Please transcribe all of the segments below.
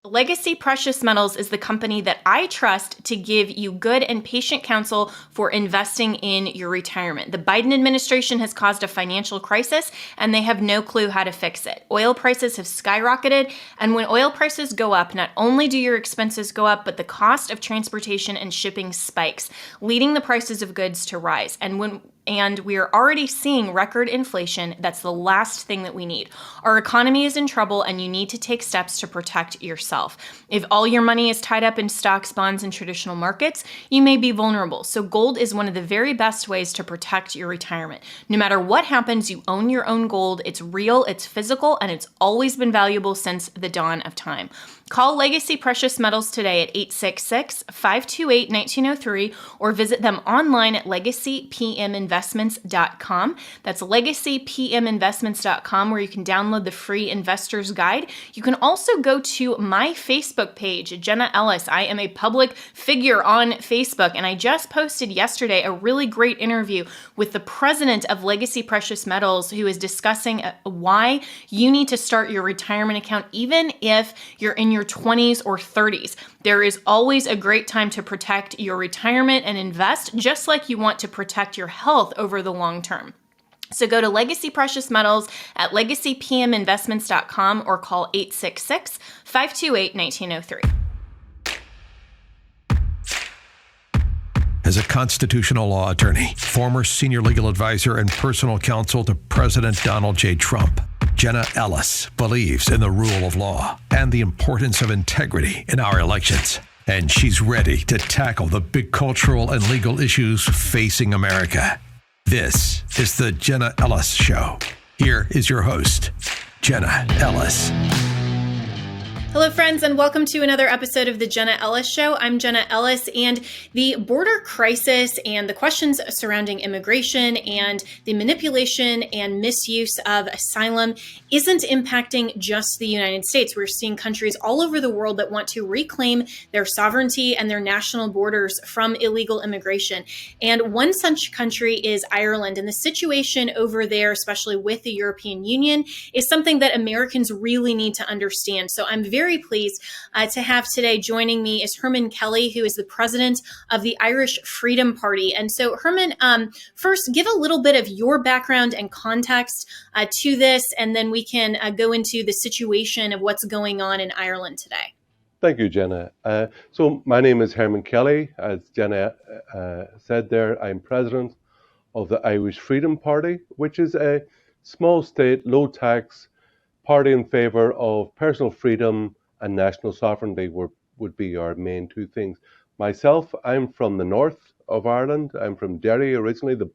Legacy Precious Metals is the company that I trust to give you good and patient counsel for investing in your retirement. The Biden administration has caused a financial crisis, and they have no clue how to fix it. Oil prices have skyrocketed, and when oil prices go up, not only do your expenses go up, but the cost of transportation and shipping spikes, leading the prices of goods to rise. And we are already seeing record inflation. That's the last thing that we need. Our economy is in trouble, and you need to take steps to protect yourself. If all your money is tied up in stocks, bonds, and traditional markets, you may be vulnerable. So gold is one of the very best ways to protect your retirement. No matter what happens, you own your own gold. It's real, it's physical, and it's always been valuable since the dawn of time. Call Legacy Precious Metals today at 866-528-1903 or visit them online at legacypminvestments.com. That's legacypminvestments.com, where you can download the free investor's guide. You can also go to my Facebook page, Jenna Ellis. I am a public figure on Facebook, and I just posted yesterday a really great interview with the president of Legacy Precious Metals, who is discussing why you need to start your retirement account even if you're in your 20s or 30s. There is always a great time to protect your retirement and invest, just like you want to protect your health over the long term. So go to Legacy Precious Metals at legacypminvestments.com or call 866-528-1903. As a constitutional law attorney, former senior legal advisor, and personal counsel to President Donald J. Trump, Jenna Ellis believes in the rule of law and the importance of integrity in our elections. And she's ready to tackle the big cultural and legal issues facing America. This is the Jenna Ellis Show. Here is your host, Jenna Ellis. Hello, friends, and welcome to another episode of the Jenna Ellis Show. I'm Jenna Ellis, and the border crisis and the questions surrounding immigration and the manipulation and misuse of asylum isn't impacting just the United States. We're seeing countries all over the world that want to reclaim their sovereignty and their national borders from illegal immigration. And one such country is Ireland. And the situation over there, especially with the European Union, is something that Americans really need to understand. So I'm very pleased to have today joining me is Hermann Kelly, who is the president of the Irish Freedom Party. And so, Hermann, first, give a little bit of your background and context to this, and then we can go into the situation of what's going on in Ireland today. Thank you, Jenna. So my name is Hermann Kelly. As Jenna said there, I'm president of the Irish Freedom Party, which is a small state, low tax party in favor of personal freedom and national sovereignty would be our main two things. Myself, I'm from the north of Ireland. I'm from Derry originally, the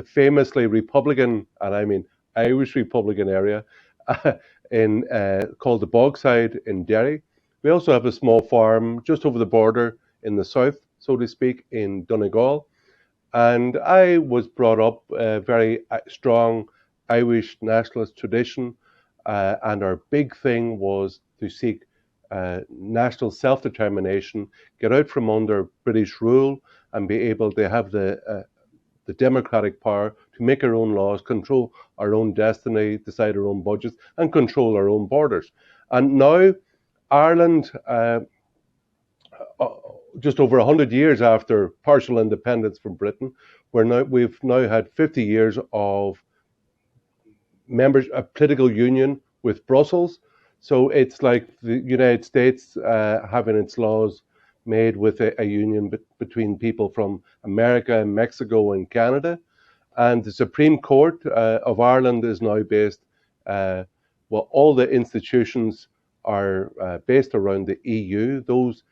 famously Republican, and I mean Irish Republican area, called the Bogside in Derry. We also have a small farm just over the border in the south, so to speak, in Donegal. And I was brought up a very strong Irish nationalist tradition. And our big thing was to seek national self-determination, get out from under British rule, and be able to have the democratic power to make our own laws, control our own destiny, decide our own budgets, and control our own borders. And now Ireland, just over 100 years after partial independence from Britain, we've now had 50 years of a political union with Brussels. So it's like the United States having its laws made with a union between people from America and Mexico and Canada. And the Supreme Court of Ireland is now based, all the institutions are based around the EU. Those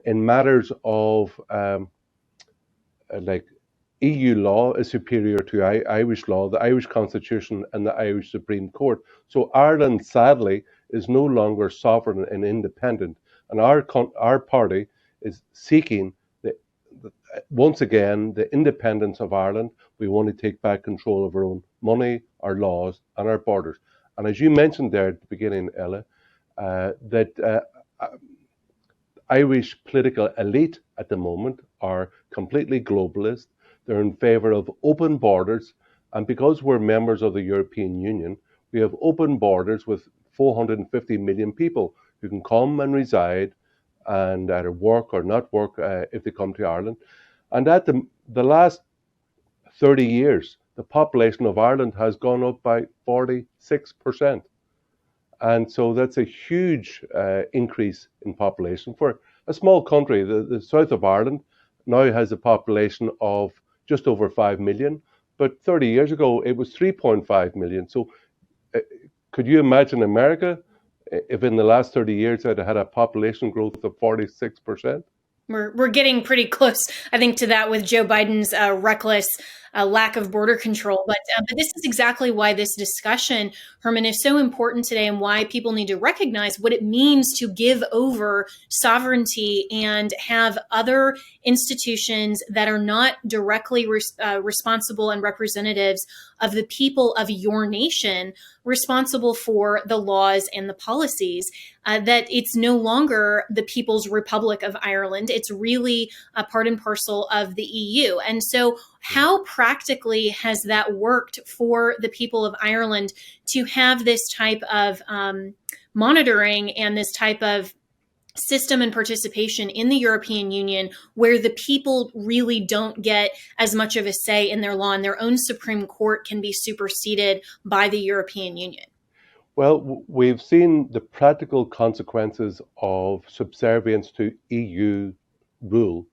in matters of EU law is superior to Irish law, the Irish Constitution and the Irish Supreme Court. So Ireland, sadly, is no longer sovereign and independent. And our party is seeking, once again, the independence of Ireland. We want to take back control of our own money, our laws, and our borders. And as you mentioned there at the beginning, Ella, that Irish political elite at the moment are completely globalist. They're in favor of open borders. And because we're members of the European Union, we have open borders with 450 million people who can come and reside and either work or not work if they come to Ireland. And at the last 30 years, the population of Ireland has gone up by 46%. And so that's a huge increase in population. For a small country, the south of Ireland now has a population of just over 5 million, but 30 years ago it was 3.5 million. So could you imagine America if in the last 30 years it had a population growth of 46%? We're getting pretty close, I think, to that with Joe Biden's reckless lack of border control. But this is exactly why this discussion, Hermann, is so important today, and why people need to recognize what it means to give over sovereignty and have other institutions that are not directly responsible and representatives of the people of your nation responsible for the laws and the policies. That it's no longer the People's Republic of Ireland. It's really a part and parcel of the EU. And so how practically has that worked for the people of Ireland to have this type of monitoring and this type of system and participation in the European Union, where the people really don't get as much of a say in their law, and their own Supreme Court can be superseded by the European Union? Well, we've seen the practical consequences of subservience to EU rule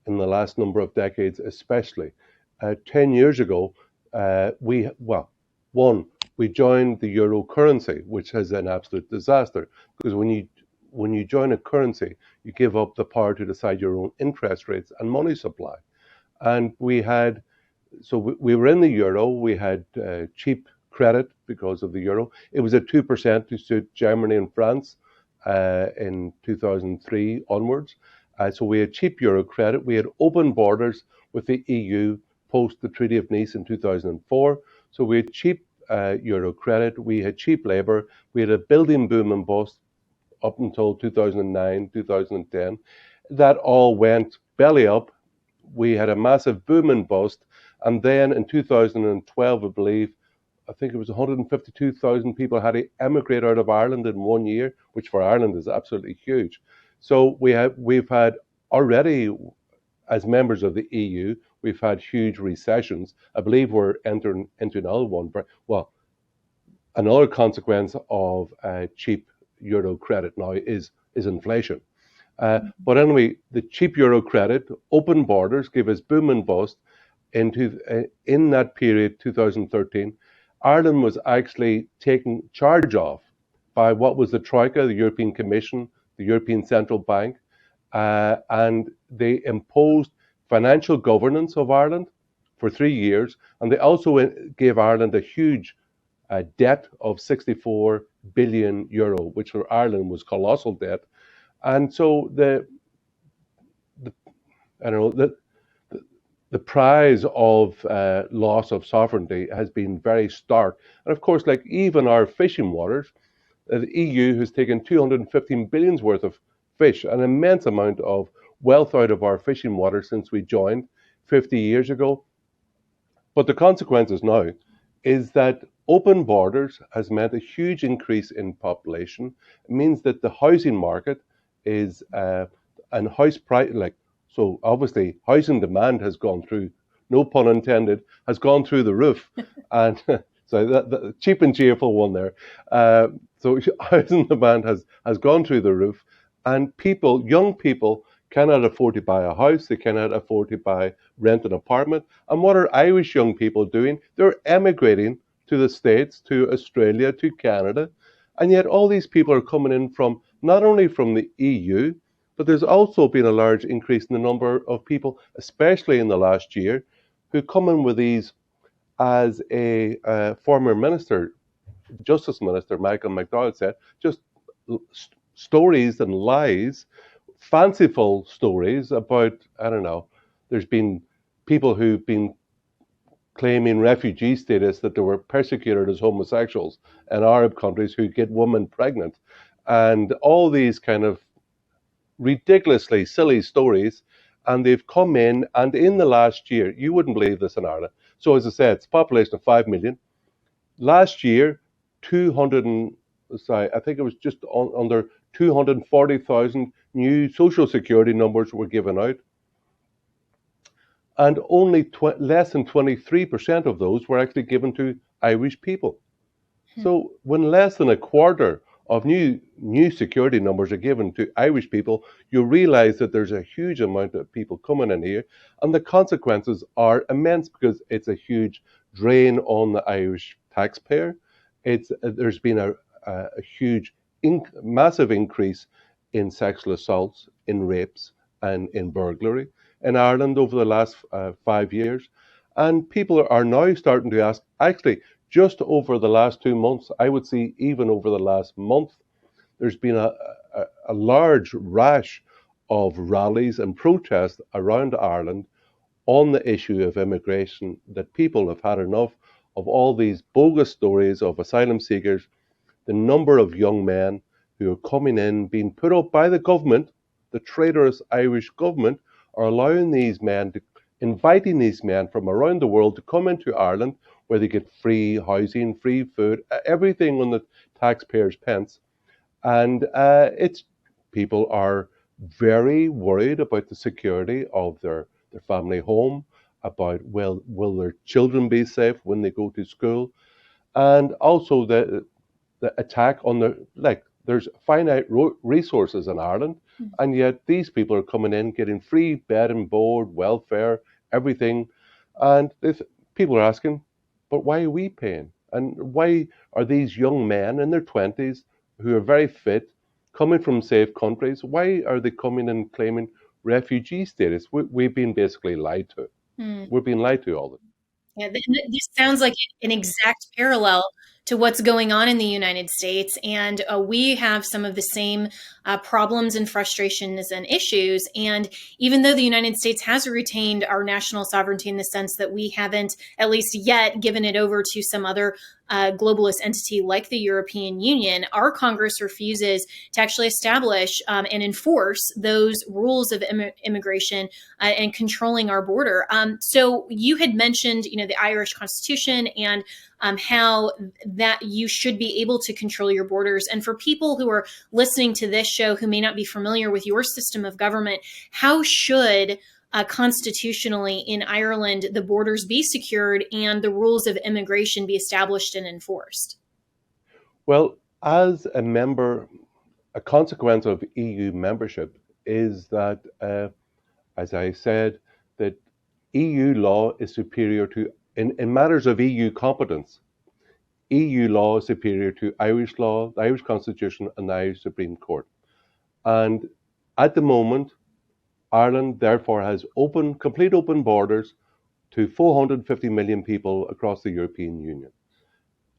in the last number of decades, especially. 10 years ago, we joined the euro currency, which is an absolute disaster, because when you join a currency, you give up the power to decide your own interest rates and money supply. And we were in the euro, we had cheap credit because of the euro. It was at 2% to suit Germany and France in 2003 onwards. So we had cheap euro credit. We had open borders with the EU post the Treaty of Nice in 2004. So we had cheap euro credit. We had cheap labour. We had a building boom and bust up until 2009, 2010. That all went belly up. We had a massive boom and bust. And then in 2012, I think it was 152,000 people had to emigrate out of Ireland in 1 year, which for Ireland is absolutely huge. So we've had already, as members of the EU, we've had huge recessions. I believe we're entering into another one. Well, another consequence of cheap euro credit now is inflation. But anyway, the cheap euro credit, open borders, gave us boom and bust. In that period, 2013, Ireland was actually taken charge of by what was the Troika, the European Commission, the European Central Bank, and they imposed financial governance of Ireland for 3 years, and they also gave Ireland a huge debt of 64 billion euro, which for Ireland was colossal debt. And so the prize of loss of sovereignty has been very stark. And of course, like even our fishing waters, the EU has taken 215 billions worth of fish, an immense amount of wealth out of our fishing waters since we joined 50 years ago. But the consequences now is that open borders has meant a huge increase in population. It means that the housing market is and house price, so obviously housing demand has gone through, no pun intended, has gone through the roof. And so that cheap and cheerful one there. So housing demand has gone through the roof, and young people cannot afford to buy a house. They cannot afford to rent an apartment. And what are Irish young people doing? They're emigrating to the States, to Australia, to Canada. And yet all these people are coming in from not only from the EU, but there's also been a large increase in the number of people, especially in the last year, who come in with these, as a former minister, Justice Minister Michael McDowell said, just stories and lies, fanciful stories about, I don't know, there's been people who've been claiming refugee status that they were persecuted as homosexuals in Arab countries who get women pregnant, and all these kind of ridiculously silly stories. And they've come in, and in the last year, you wouldn't believe this in Ireland. So as I said, it's a population of 5 million. Last year, I think it was just under 240,000 new social security numbers were given out, and only less than 23% of those were actually given to Irish people. So when less than a quarter of new security numbers are given to Irish people, you realize that there's a huge amount of people coming in here, and the consequences are immense because it's a huge drain on the Irish taxpayer. There's been a huge, massive increase in sexual assaults, in rapes, and in burglary in Ireland over the last 5 years. And people are now starting to ask, actually, just over the last 2 months, I would say even over the last month, there's been a large rash of rallies and protests around Ireland on the issue of immigration, that people have had enough of all these bogus stories of asylum seekers, the number of young men who are coming in, being put up by the government, the traitorous Irish government, are allowing these men to, inviting these men from around the world to come into Ireland, where they get free housing, free food, everything on the taxpayers' pence. And people are very worried about the security of their family home, about will their children be safe when they go to school, and also the attack on there's finite resources in Ireland, and yet these people are coming in getting free bed and board, welfare, everything, and people are asking, but why are we paying? And why are these young men in their 20s who are very fit, coming from safe countries, why are they coming and claiming refugee status? We've been basically lied to. We're being lied to all the time. Yeah, this sounds like an exact parallel to what's going on in the United States. And we have some of the same problems and frustrations and issues. And even though the United States has retained our national sovereignty in the sense that we haven't, at least yet, given it over to some other globalist entity like the European Union, our Congress refuses to actually establish and enforce those rules of immigration and controlling our border. So you had mentioned, the Irish Constitution and how that you should be able to control your borders. And for people who are listening to this show who may not be familiar with your system of government, how should constitutionally in Ireland the borders be secured and the rules of immigration be established and enforced? Well, as a member, a consequence of EU membership is that, as I said, that EU law is superior to, in matters of EU competence, EU law is superior to Irish law, the Irish Constitution, and the Irish Supreme Court. And at the moment, Ireland therefore has complete open borders to 450 million people across the European Union.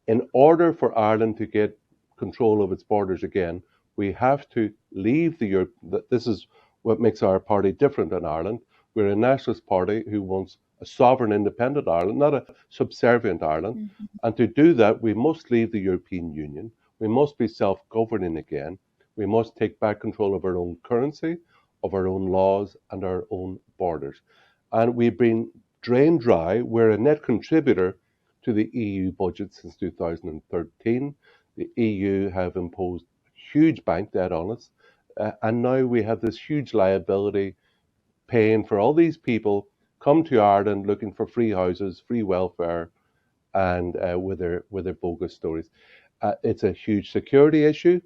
In order for Ireland to get control of its borders again, we have to leave the Europe. This is what makes our party different in Ireland. We're a nationalist party who wants a sovereign, independent Ireland, not a subservient Ireland. Mm-hmm. And to do that, we must leave the European Union. We must be self-governing again. We must take back control of our own currency, of our own laws, and our own borders. And we've been drained dry. We're a net contributor to the EU budget since 2013. The EU have imposed huge bank debt on us. And now we have this huge liability paying for all these people come to Ireland looking for free houses, free welfare, and with their bogus stories. It's a huge security issue,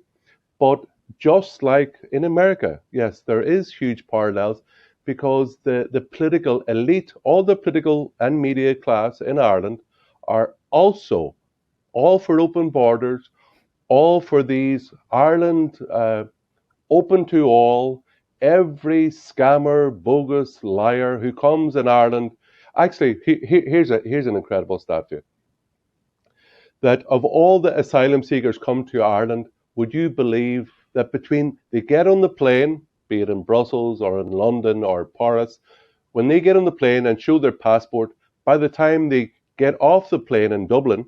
but just like in America, yes, there is huge parallels because the political elite, all the political and media class in Ireland are also all for open borders, all for these Ireland open to all. Every scammer, bogus liar who comes in Ireland. Actually, here's an incredible stat for you. That of all the asylum seekers come to Ireland, would you believe that between they get on the plane, be it in Brussels or in London or Paris, when they get on the plane and show their passport, by the time they get off the plane in Dublin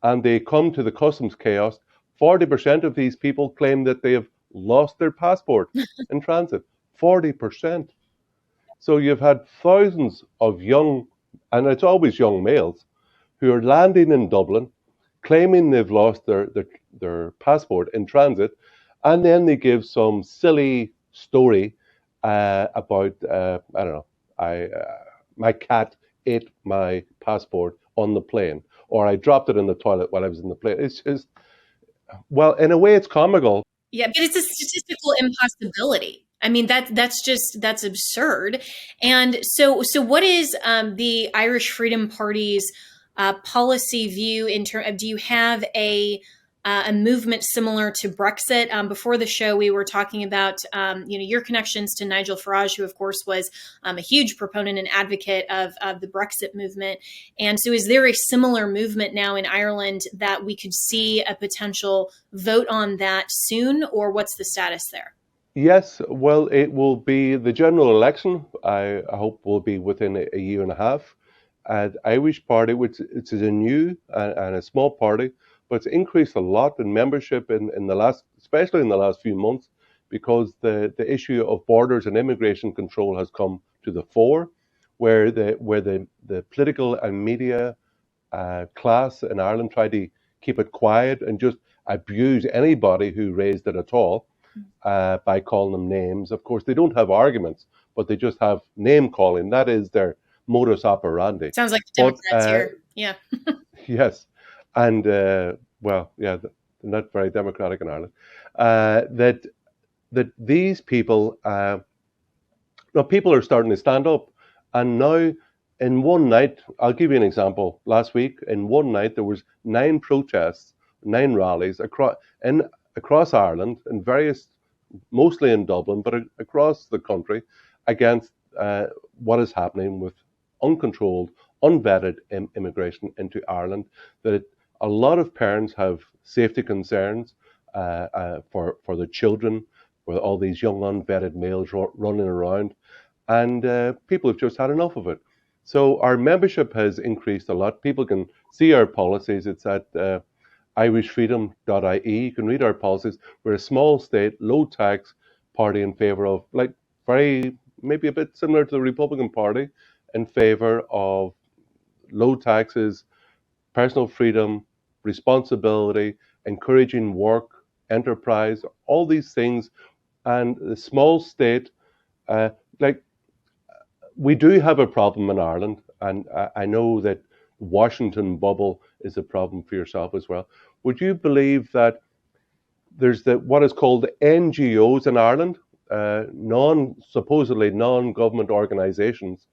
and they come to the customs kiosk, 40% of these people claim that they have lost their passport in transit. 40%. So you've had thousands of young, and it's always young males, who are landing in Dublin, claiming they've lost their passport in transit, And then they give some silly story about, I don't know, my cat ate my passport on the plane, or I dropped it in the toilet while I was in the plane. It's just, well, in a way, it's comical. Yeah, but it's a statistical impossibility. I mean, that's absurd. And so what is the Irish Freedom Party's policy view in terms of, do you have a movement similar to Brexit? Before the show, we were talking about your connections to Nigel Farage, who of course was a huge proponent and advocate of the Brexit movement. And so, is there a similar movement now in Ireland that we could see a potential vote on that soon, or what's the status there? Yes, well, it will be the general election. I hope will be within a year and a half. And Irish Party, which it's a new and a small party, but it's increased a lot in membership in the last, especially in the last few months, because the issue of borders and immigration control has come to the fore, where the political and media class in Ireland tried to keep it quiet and just abuse anybody who raised it at all by calling them names. Of course, they don't have arguments, but they just have name calling. That is their modus operandi. Sounds like the Democrats here. Yeah. Yes, and well, yeah, they're not very democratic in Ireland. That these people, people are starting to stand up, and now in one night, I'll give you an example. Last week, in one night, there was 9 protests, 9 rallies across Ireland, in various, mostly in Dublin, but across the country, against what is happening with uncontrolled, unvetted immigration into Ireland. That a lot of parents have safety concerns for their children, with all these young unvetted males running around, and people have just had enough of it. So our membership has increased a lot. People can see our policies. It's at irishfreedom.ie. You can read our policies. We're a small state, low tax party in favour of, like, very, maybe a bit similar to the Republican Party, in favour of low taxes, personal freedom, responsibility, encouraging work, enterprise, all these things. And the small state, like, we do have a problem in Ireland, and I know that Washington bubble is a problem for yourself as well. Would you believe that there's what is called the NGOs in Ireland, supposedly non-government organisations?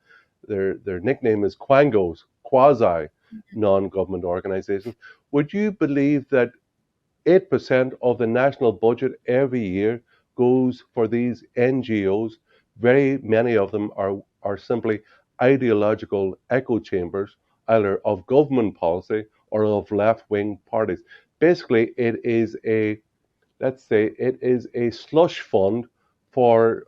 Their nickname is Quangos, quasi non-government organisations. Would you believe that 8% of the national budget every year goes for these NGOs? Very many of them are simply ideological echo chambers, either of government policy or of left-wing parties. Basically, it is a slush fund for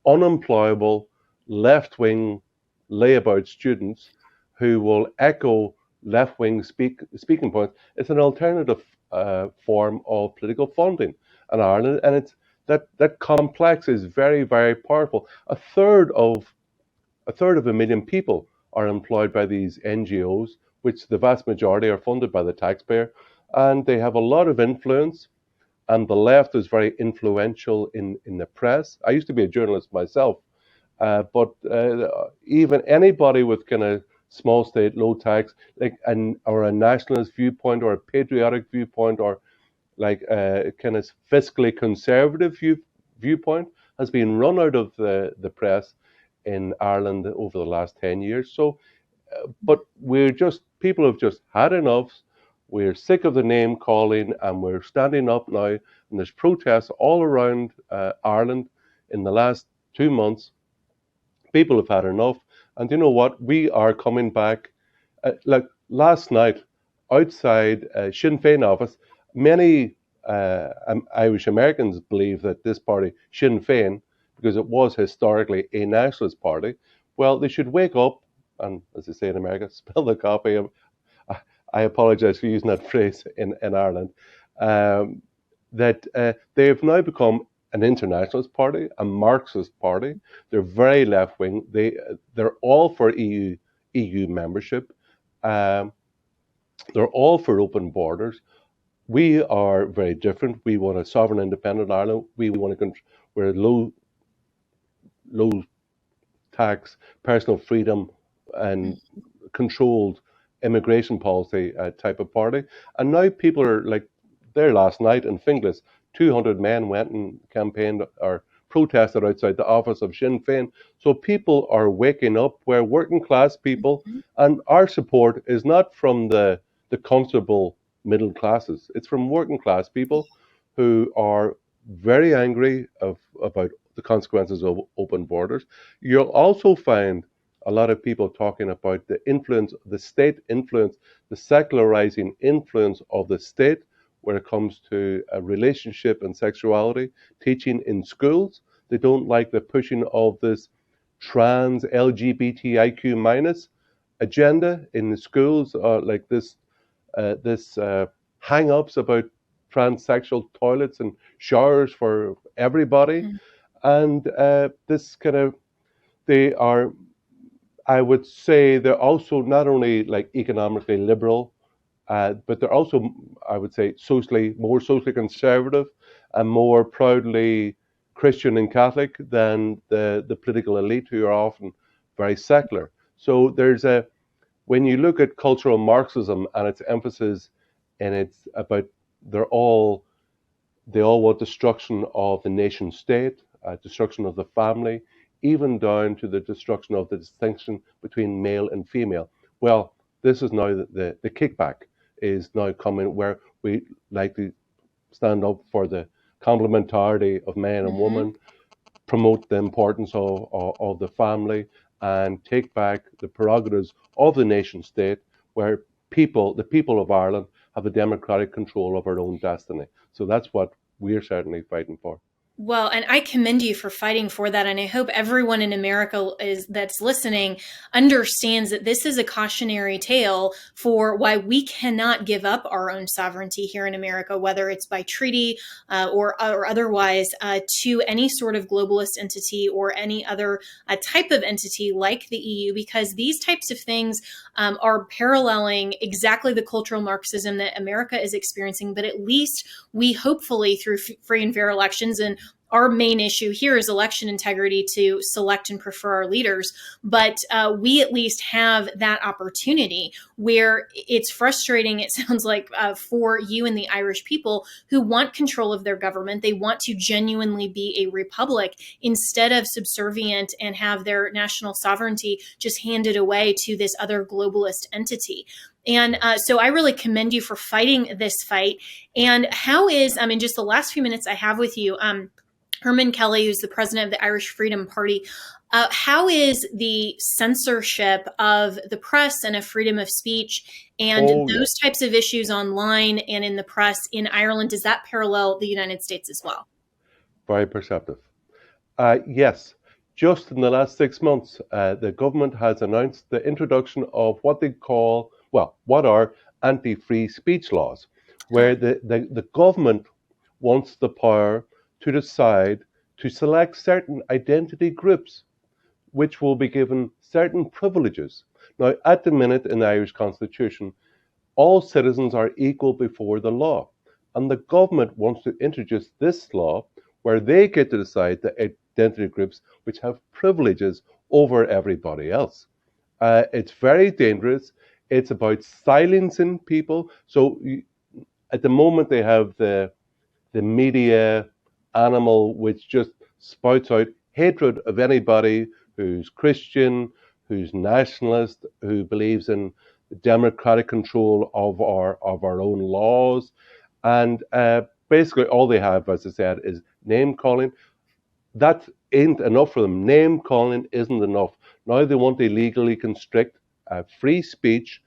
unemployable left-wing layabout students who will echo left-wing speaking points. It's an alternative form of political funding in Ireland, and it's that complex is very, very powerful. A third of a million people are employed by these NGOs, which the vast majority are funded by the taxpayer, and they have a lot of influence. And the left is very influential in the press. I used to be a journalist myself, but even anybody with kind of small state, low tax, like or a nationalist viewpoint or a patriotic viewpoint or like a kind of fiscally conservative viewpoint has been run out of the press in Ireland over the last 10 years. So, but people have just had enough. We're sick of the name calling, and we're standing up now. And there's protests all around Ireland in the last 2 months. People have had enough. And you know what? We are coming back. Like last night, outside Sinn Féin office, many Irish Americans believe that this party, Sinn Féin, because it was historically a nationalist party, well, they should wake up and, as they say in America, spill the coffee. I apologize for using that phrase in Ireland. That they have now become an internationalist party, a Marxist party. They're very left wing. They're all for EU membership. They're all for open borders. We are very different. We want a sovereign, independent Ireland. We want to we're a low tax, personal freedom, and controlled immigration policy type of party. And now people are like, there last night in Finglas, 200 men went and campaigned or protested outside the office of Sinn Féin. So people are waking up. We're working class people, and our support is not from the comfortable middle classes. It's from working class people who are very angry about the consequences of open borders. You'll also find a lot of people talking about the influence, the state influence, the secularizing influence of the state when it comes to a relationship and sexuality, teaching in schools. They don't like the pushing of this trans LGBTIQ minus agenda in the schools, like this hang-ups about transsexual toilets and showers for everybody, and this kind of they are, I would say, they're also not only like economically liberal, but they're also, I would say, more socially conservative and more proudly Christian and Catholic than the political elite, who are often very secular. So when you look at cultural Marxism and its emphasis, and it's about they're all they all want destruction of the nation state, destruction of the family, even down to the destruction of the distinction between male and female. Well, this is now the kickback is now coming, where we like to stand up for the complementarity of man and woman, promote the importance of the family, and take back the prerogatives of the nation state, where the people of Ireland, have the democratic control of our own destiny. So that's what we're certainly fighting for. Well, and I commend you for fighting for that. And I hope everyone in America that's listening understands that this is a cautionary tale for why we cannot give up our own sovereignty here in America, whether it's by treaty or otherwise, to any sort of globalist entity or any other type of entity like the EU, because these types of things are paralleling exactly the cultural Marxism that America is experiencing. But at least we hopefully, through free and fair elections, and our main issue here is election integrity to select and prefer our leaders. But we at least have that opportunity, where it's frustrating, it sounds like, for you and the Irish people who want control of their government. They want to genuinely be a republic instead of subservient and have their national sovereignty just handed away to this other globalist entity. And so I really commend you for fighting this fight. And how is, I mean, just the last few minutes I have with you, Hermann Kelly, who's the president of the Irish Freedom Party, how is the censorship of the press and of freedom of speech and those types of issues online and in the press in Ireland? Does that parallel the United States as well? Very perceptive. Yes. Just in the last 6 months, the government has announced the introduction of what they call, what are anti-free speech laws, where the government wants the power to decide to select certain identity groups, which will be given certain privileges. Now, at the minute in the Irish Constitution, all citizens are equal before the law. And the government wants to introduce this law where they get to decide the identity groups which have privileges over everybody else. It's very dangerous. It's about silencing people. So at the moment, they have the media animal which just spouts out hatred of anybody who's Christian, who's nationalist, who believes in democratic control of our own laws. And basically all they have, as I said, is name calling. That ain't enough for them. Name calling isn't enough. Now they want to legally constrict free speech,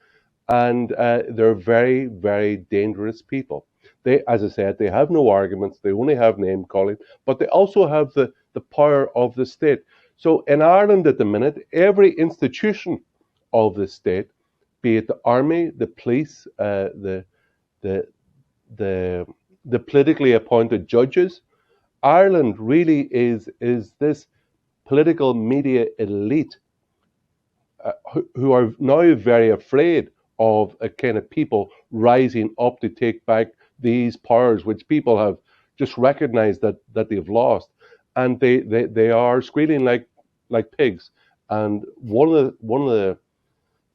and they're very, very dangerous people. They, as I said, they have no arguments. They only have name calling, but they also have the power of the state. So in Ireland at the minute, every institution of the state, be it the army, the police, the politically appointed judges, Ireland really is this political media elite who are now very afraid of a kind of people rising up to take back these powers, which people have just recognized that they've lost, and they are squealing like pigs. And one of the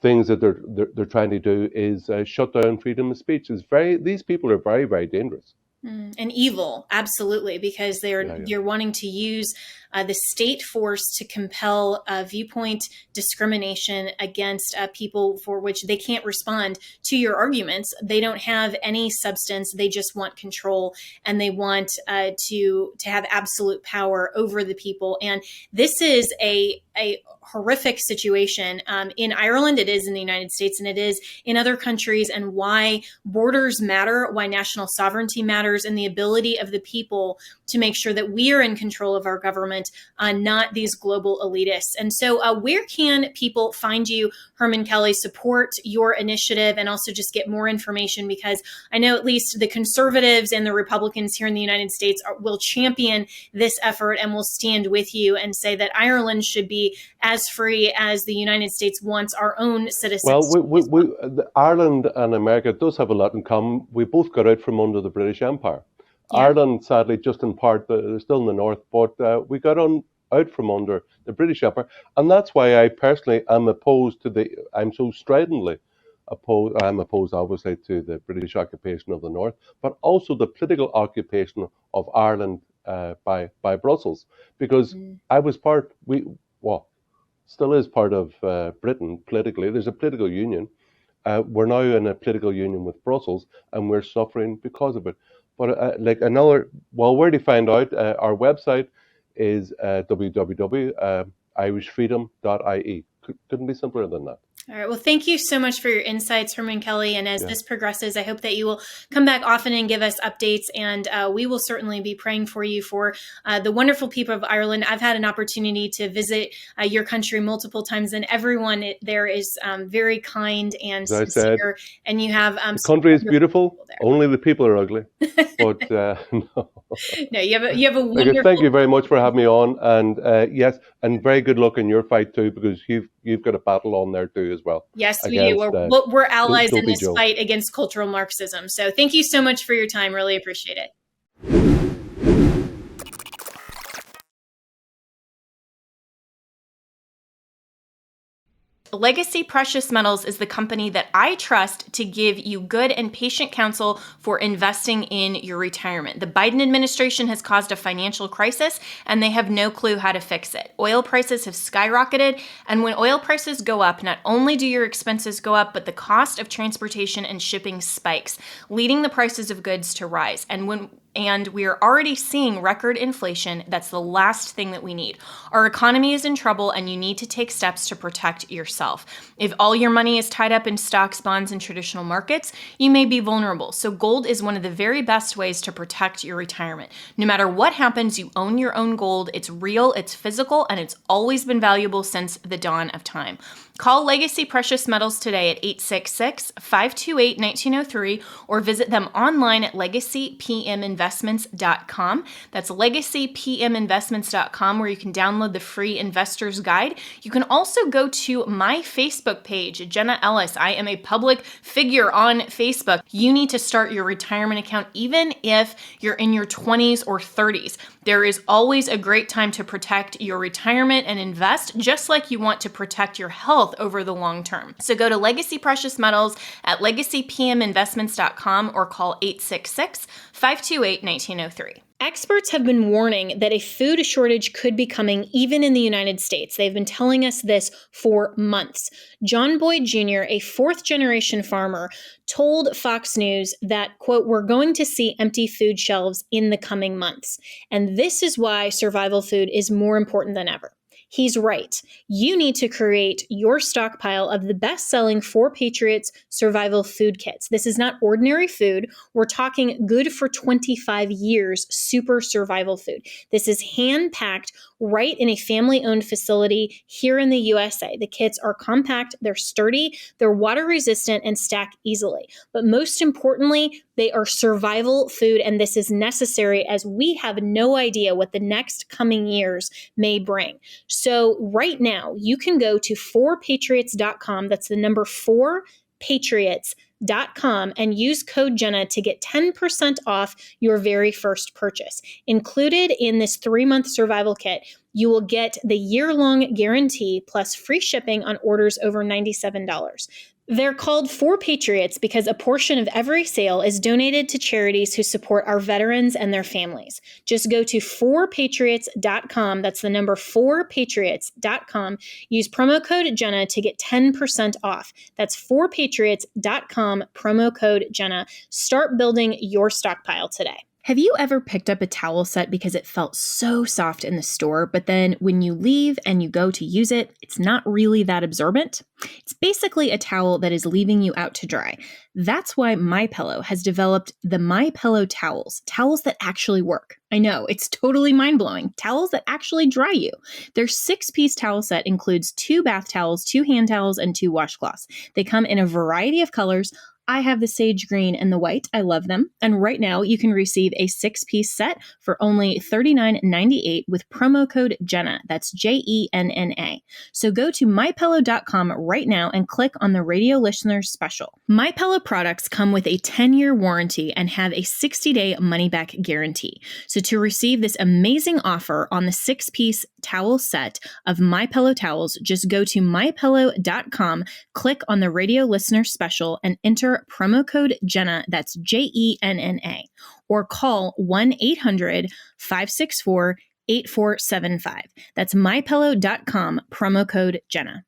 things that they're trying to do is shut down freedom of speech. These people are very, very dangerous. And evil, absolutely, because you're wanting to use the state force to compel viewpoint discrimination against people for which they can't respond to your arguments. They don't have any substance. They just want control, and they want to have absolute power over the people. And this is a horrific situation in Ireland. It is in the United States, and it is in other countries. And why borders matter, why national sovereignty matters, and the ability of the people to make sure that we are in control of our government, not these global elitists. And so where can people find you, Hermann Kelly, support your initiative, and also just get more information? Because I know at least the conservatives and the Republicans here in the United States will champion this effort and will stand with you and say that Ireland should be as free as the United States wants our own citizens. Well, Ireland and America does have a lot in common. We both got out from under the British Empire. Yeah. Ireland, sadly, just in part, they're still in the north, but we got out from under the British Empire. And that's why I personally am opposed to I'm so stridently opposed, I'm opposed obviously to the British occupation of the north, but also the political occupation of Ireland by Brussels. Because I was still is part of Britain politically. There's a political union. We're now in a political union with Brussels, and we're suffering because of it. But where to find out, our website is www.irishfreedom.ie. Couldn't be simpler than that. All right. Well, thank you so much for your insights, Hermann Kelly. And as this progresses, I hope that you will come back often and give us updates. And we will certainly be praying for you, for the wonderful people of Ireland. I've had an opportunity to visit your country multiple times, and everyone there is very kind and sincere. And you have the country is beautiful. Only the people are ugly. But no. No, you have a wonderful. Thank you very much for having me on. And yes, and very good luck in your fight too, because you've got a battle on there too as well. Yes, we do. We're allies in this fight against cultural Marxism. So thank you so much for your time. Really appreciate it. Legacy Precious Metals is the company that I trust to give you good and patient counsel for investing in your retirement. The Biden administration has caused a financial crisis, and they have no clue how to fix it. Oil prices have skyrocketed, and when oil prices go up, not only do your expenses go up, but the cost of transportation and shipping spikes, leading the prices of goods to rise. And we are already seeing record inflation. That's the last thing that we need. Our economy is in trouble, and you need to take steps to protect yourself. If all your money is tied up in stocks, bonds, and traditional markets, you may be vulnerable. So gold is one of the very best ways to protect your retirement. No matter what happens, you own your own gold. It's real, it's physical, and it's always been valuable since the dawn of time. Call Legacy Precious Metals today at 866-528-1903 or visit them online at legacypminvestments.com. That's legacypminvestments.com, where you can download the free investor's guide. You can also go to my Facebook page, Jenna Ellis. I am a public figure on Facebook. You need to start your retirement account even if you're in your 20s or 30s. There is always a great time to protect your retirement and invest, just like you want to protect your health over the long term. So go to Legacy Precious Metals at legacypminvestments.com or call 866-528-1903. Experts have been warning that a food shortage could be coming even in the United States. They've been telling us this for months. John Boyd Jr., a fourth-generation farmer, told Fox News that, quote, "We're going to see empty food shelves in the coming months. And this is why survival food is more important than ever." He's right. You need to create your stockpile of the best-selling 4 Patriots survival food kits. This is not ordinary food. We're talking good for 25 years super survival food. This is hand-packed right in a family-owned facility here in the USA. The kits are compact, they're sturdy, they're water-resistant, and stack easily. But most importantly, they are survival food, and this is necessary as we have no idea what the next coming years may bring. So right now, you can go to 4patriots.com. That's the number 4, 4patriots.com and use code Jenna to get 10% off your very first purchase. Included in this 3-month survival kit, you will get the year-long guarantee plus free shipping on orders over $97. They're called 4 Patriots because a portion of every sale is donated to charities who support our veterans and their families. Just go to 4patriots.com. That's the number 4patriots.com. Use promo code Jenna to get 10% off. That's 4patriots.com, promo code Jenna. Start building your stockpile today. Have you ever picked up a towel set because it felt so soft in the store, but then when you leave and you go to use it, it's not really that absorbent? It's basically a towel that is leaving you out to dry. That's why MyPillow has developed the MyPillow towels that actually work. I know, it's totally mind-blowing. Towels that actually dry you. Their 6-piece towel set includes 2 bath towels, 2 hand towels, and 2 washcloths. They come in a variety of colors. I have the sage green and the white. I love them. And right now you can receive a 6-piece set for only $39.98 with promo code Jenna. That's JENNA. So go to mypillow.com right now and click on the radio listeners special. MyPillow products come with a 10-year warranty and have a 60-day money-back guarantee. So to receive this amazing offer on the 6-piece towel set of MyPillow towels, just go to mypillow.com, click on the radio listener special, and enter promo code Jenna, that's JENNA, or call 1-800-564-8475. That's mypillow.com, promo code Jenna.